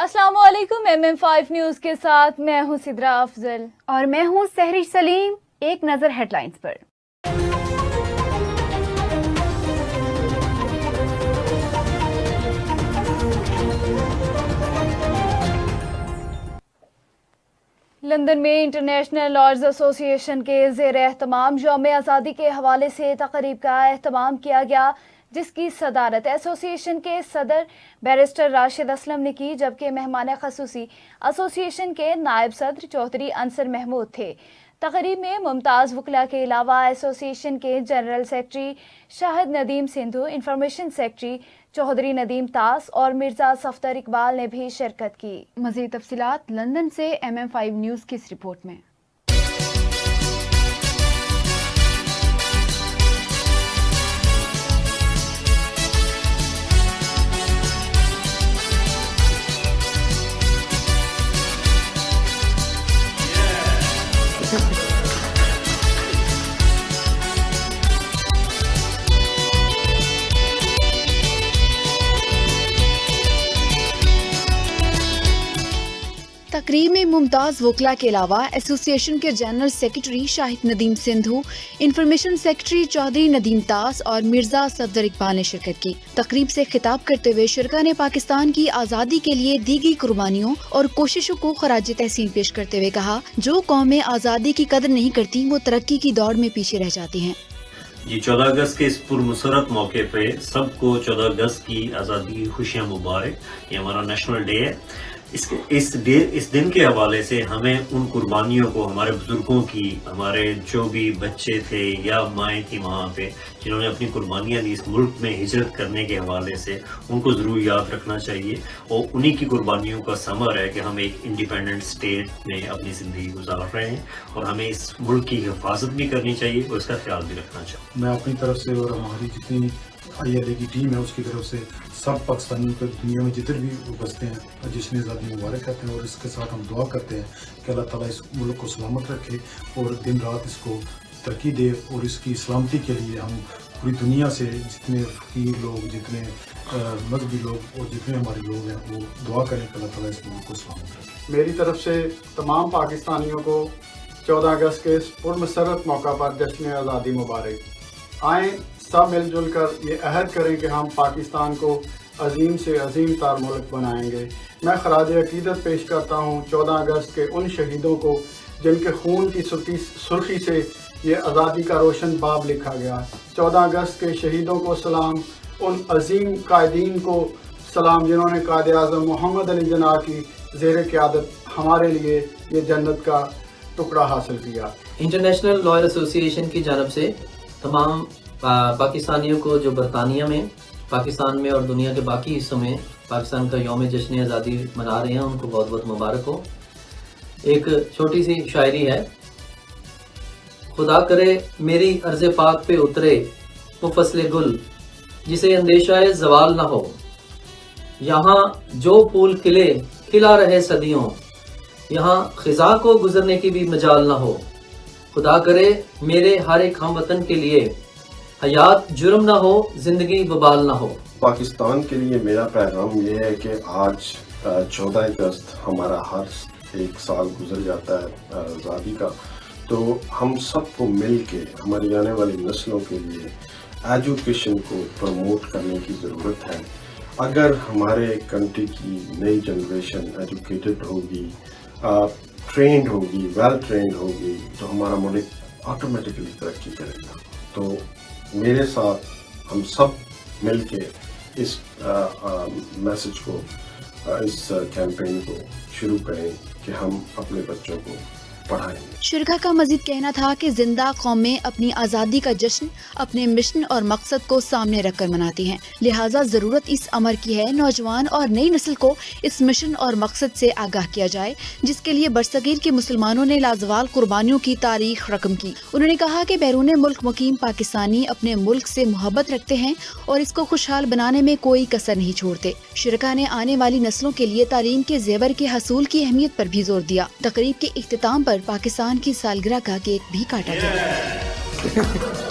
अस्सलाम वालेकुम। MM5 news के साथ मैं हूं सिद्रा अफजल और मैं हूं सहरी सलीम। एक नजर हेडलाइंस पर। लंदन में इंटरनेशनल लॉयर्स एसोसिएशन के ज़ेर एहतमाम यौम आज़ादी के हवाले से तकरीब का एहतमाम किया गया, जिसकी सदारत एसोसिएशन के सदर बैरिस्टर राशिद असलम ने की, जबकि मेहमान खसूसी एसोसिएशन के नायब सदर चौधरी अंसर महमूद थे। तकरीब में मुमताज़ वकला के अलावा एसोसिएशन के general secretary Shahid Nadeem Sindhu, information secretary Chaudhry Nadeem Tas और मिर्ज़ा सफदर इकबाल ने भी शिरकत की। मज़ीद तफसीलात लंदन से MM5 न्यूज़ की इस रिपोर्ट में। तकरीब में मुमताज़ वकला के अलावा एसोसिएशन के general secretary Shahid Nadeem Sindhu, information secretary Chaudhry Nadeem Tas और मिर्जा सफदर इकबाल ने शिरकत की। तकरीब से खिताब करते हुए शुरका ने पाकिस्तान की आज़ादी के लिए दी गई कुर्बानियों और कोशिशों को खराज तहसीन पेश करते हुए कहा, जो कौमें आज़ादी की कदर नहीं करती वो तरक्की की दौड़ में पीछे रह जाती हैं। जी 14 अगस्त के इस पुरमसरत मौके पे सबको 14 अगस्त की आज़ादी की खुशियाँ मुबारक। ये हमारा नेशनल डे है। इस दिन के हवाले से हमें उन कुर्बानियों को, हमारे बुजुर्गों की, हमारे जो भी बच्चे थे या माएँ थी वहाँ पे जिन्होंने अपनी कुर्बानियाँ दी इस मुल्क में हिजरत करने के हवाले से, उनको ज़रूर याद रखना चाहिए। और उन्हीं की कुर्बानियों का समर है कि हम एक इंडिपेंडेंट स्टेट में अपनी ज़िंदगी गुजार रहे हैं और हमें इस मुल्क की हिफाजत भी करनी चाहिए और इसका ख्याल भी रखना चाहिए। मैं अपनी तरफ से और हमारी जितनी ILA की टीम है उसकी तरफ से सब पाकिस्तानियों को दुनिया में जितने भी बसते हैं जिसने आज़ादी मुबारक कहते हैं, और इसके साथ हम दुआ करते हैं कि अल्लाह ताला इस मुल्क को सलामत रखे और दिन रात इसको तरक्की दे। और इसकी सलामती के लिए हम पूरी दुनिया से जितने फ़कीर लोग, जितने मजहबी लोग और जितने हमारे लोग हैं वो दुआ करें कि अल्लाह ताला इस मुल्क को सलामत रखे। मेरी तरफ से तमाम पाकिस्तानियों को 14 अगस्त के इस पुरमसरत मौका पर जश्न आज़ादी मुबारक। आएँ सब मिलजुल कर ये अहद करें कि हम पाकिस्तान को अजीम से अजीम तार मुल्क बनाएंगे। मैं खराज अकीदत पेश करता हूँ 14 अगस्त के उन शहीदों को जिनके खून की सुर्खी से ये आज़ादी का रोशन बाब लिखा गया। 14 अगस्त के शहीदों को सलाम, उन अजीम कायदीन को सलाम जिन्होंने कायद आज़म मोहम्मद अली जिन्ना की ज़ेर क़यादत हमारे लिए ये जन्नत का टुकड़ा हासिल किया। इंटरनेशनल लॉयर एसोसिएशन की जानब से तमाम पाकिस्तानियों को जो बरतानिया में, पाकिस्तान में और दुनिया के बाकी हिस्सों में पाकिस्तान का यौम जश्न आज़ादी मना रहे हैं, उनको बहुत बहुत मुबारक हो। एक छोटी सी शायरी है। खुदा करे मेरी अर्ज़ पाक पे उतरे वो फसले गुल, जिसे अंदेशाए ज़वाल ना हो। यहाँ जो फूल खिले खिला रहे सदियों, यहाँ ख़िज़ा को गुजरने की भी मजाल ना हो। खुदा करे मेरे हर एक हमवतन के लिए हयात जुर्म ना हो, जिंदगी बबाल ना हो। पाकिस्तान के लिए मेरा पैगाम ये है कि आज 14 अगस्त हमारा हर एक साल गुजर जाता है आज़ादी का, तो हम सबको मिल के हमारी आने वाली नस्लों के लिए एजुकेशन को प्रमोट करने की ज़रूरत है। अगर हमारे कंट्री की नई जनरेशन एजुकेटेड होगी, ट्रेंड होगी, वेल ट्रेंड होगी, तो हमारा मुल्क ऑटोमेटिकली तरक्की करेगा। तो मेरे साथ हम सब मिलके इस मैसेज को, इस कैंपेन को शुरू करें कि हम अपने बच्चों को पढ़ाएंगे। शुरका का मजीद कहना था कि जिंदा कौमें अपनी आज़ादी का जश्न अपने मिशन और मकसद को सामने रखकर मनाती हैं, लिहाजा ज़रूरत इस अमर की है नौजवान और नई नस्ल को इस मिशन और मकसद से आगाह किया जाए, जिसके लिए बरसगीर के मुसलमानों ने लाजवाल कुर्बानियों की तारीख रकम की। उन्होंने कहा कि बैरून मुल्क मुकीम पाकिस्तानी अपने मुल्क से मोहब्बत रखते हैं और इसको खुशहाल बनाने में कोई कसर नहीं छोड़ते। शुरका ने आने वाली नस्लों के लिए तालीम के जेवर के हसूल की अहमियत पर भी जोर दिया। तकरीब के इख्तिताम पर पाकिस्तान की सालगिरह का केक भी काटा गया।